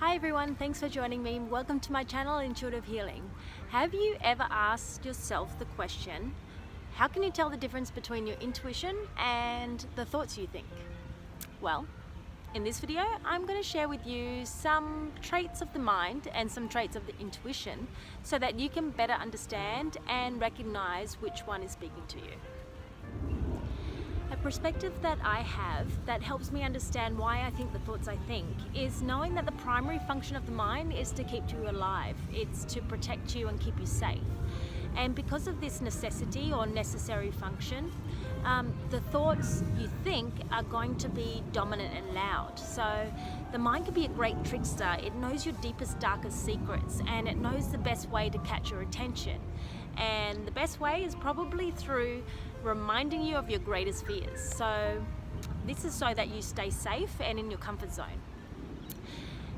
Hi everyone, thanks for joining me. Welcome to my channel, Intuitive Healing. Have you ever asked yourself the question, how can you tell the difference between your intuition and the thoughts you think? Well, in this video, I'm going to share with you some traits of the mind and some traits of the intuition so that you can better understand and recognize which one is speaking to you. A perspective that I have that helps me understand why I think the thoughts I think is knowing that the primary function of the mind is to keep you alive. It's to protect you and keep you safe. And because of this necessity or necessary function, the thoughts you think are going to be dominant and loud. So the mind can be a great trickster. It knows your deepest, darkest secrets, and it knows the best way to catch your attention. And the best way is probably through reminding you of your greatest fears. So this is so that you stay safe and in your comfort zone.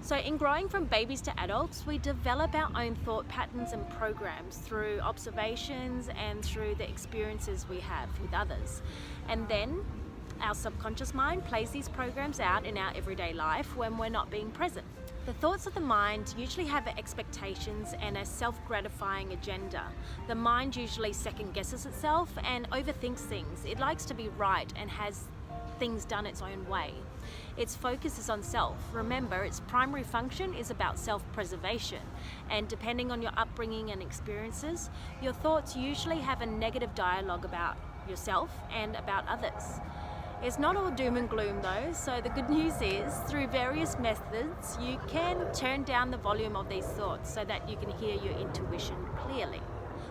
So in growing from babies to adults, we develop our own thought patterns and programs through observations and through the experiences we have with others. And then our subconscious mind plays these programs out in our everyday life when we're not being present. The thoughts of the mind usually have expectations and a self-gratifying agenda. The mind usually second guesses itself and overthinks things. It likes to be right and has things done its own way. Its focus is on self. Remember, its primary function is about self-preservation, and depending on your upbringing and experiences, your thoughts usually have a negative dialogue about yourself and about others. It's not all doom and gloom though, so the good news is, through various methods, you can turn down the volume of these thoughts so that you can hear your intuition clearly.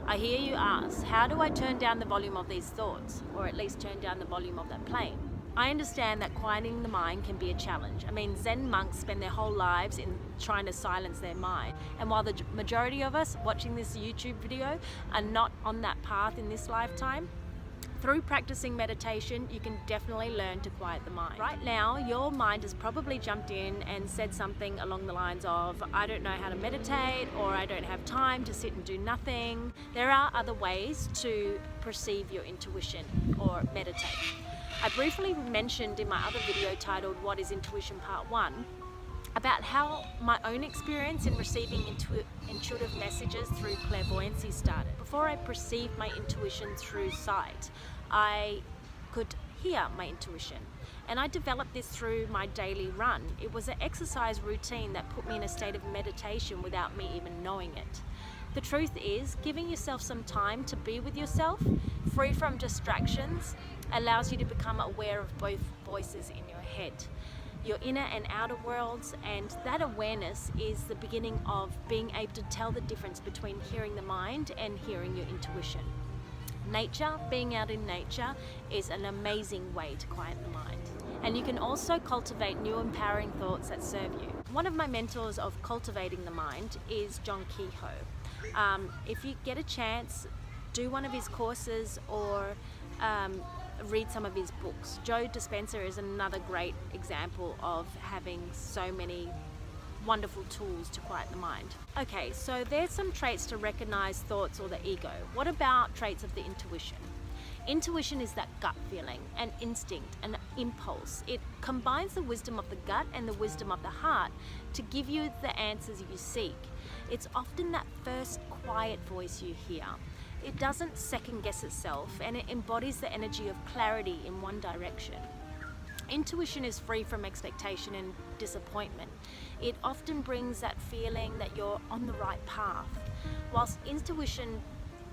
I hear you ask, how do I turn down the volume of these thoughts, or at least turn down the volume of that plane? I understand that quieting the mind can be a challenge. I mean, Zen monks spend their whole lives in trying to silence their mind. And while the majority of us watching this YouTube video are not on that path in this lifetime, through practicing meditation, you can definitely learn to quiet the mind. Right now, your mind has probably jumped in and said something along the lines of, I don't know how to meditate, or I don't have time to sit and do nothing. There are other ways to perceive your intuition or meditate. I briefly mentioned in my other video titled What is Intuition Part 1 about how my own experience in receiving intuitive messages through clairvoyancy started. Before I perceived my intuition through sight, I could hear my intuition. And I developed this through my daily run. It was an exercise routine that put me in a state of meditation without me even knowing it. The truth is, giving yourself some time to be with yourself, free from distractions, allows you to become aware of both voices in your head, your inner and outer worlds, and that awareness is the beginning of being able to tell the difference between hearing the mind and hearing your intuition. Nature, being out in nature, is an amazing way to quiet the mind. And you can also cultivate new empowering thoughts that serve you. One of my mentors of cultivating the mind is John Kehoe. If you get a chance, do one of his courses or read some of his books. Joe Dispenza is another great example of having so many wonderful tools to quiet the mind. Okay, so there's some traits to recognize thoughts or the ego. What about traits of the intuition? Intuition is that gut feeling, an instinct, an impulse. It combines the wisdom of the gut and the wisdom of the heart to give you the answers you seek. It's often that first quiet voice you hear. It doesn't second guess itself, and it embodies the energy of clarity in one direction. Intuition is free from expectation and disappointment. It often brings that feeling that you're on the right path. Whilst intuition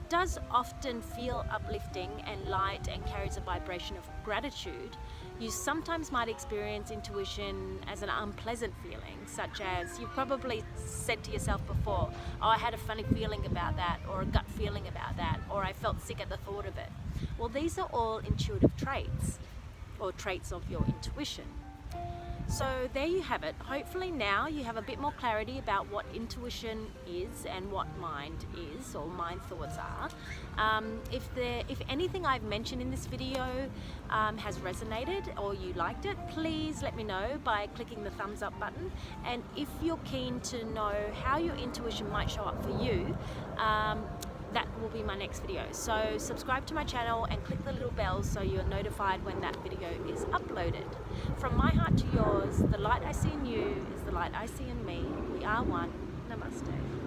does often feel uplifting and light and carries a vibration of gratitude, you sometimes might experience intuition as an unpleasant feeling, such as you've probably said to yourself before, oh, I had a funny feeling about that, or a gut feeling about that, or I felt sick at the thought of it. Well, these are all intuitive traits, or traits of your intuition. So there you have it. Hopefully now you have a bit more clarity about what intuition is and what mind is, or mind thoughts are. If anything I've mentioned in this video has resonated or you liked it, please let me know by clicking the thumbs up button. And if you're keen to know how your intuition might show up for you, that will be my next video. So subscribe to my channel and click the little bell so you're notified when that video is uploaded. From my heart to yours, the light I see in you is the light I see in me. We are one. Namaste.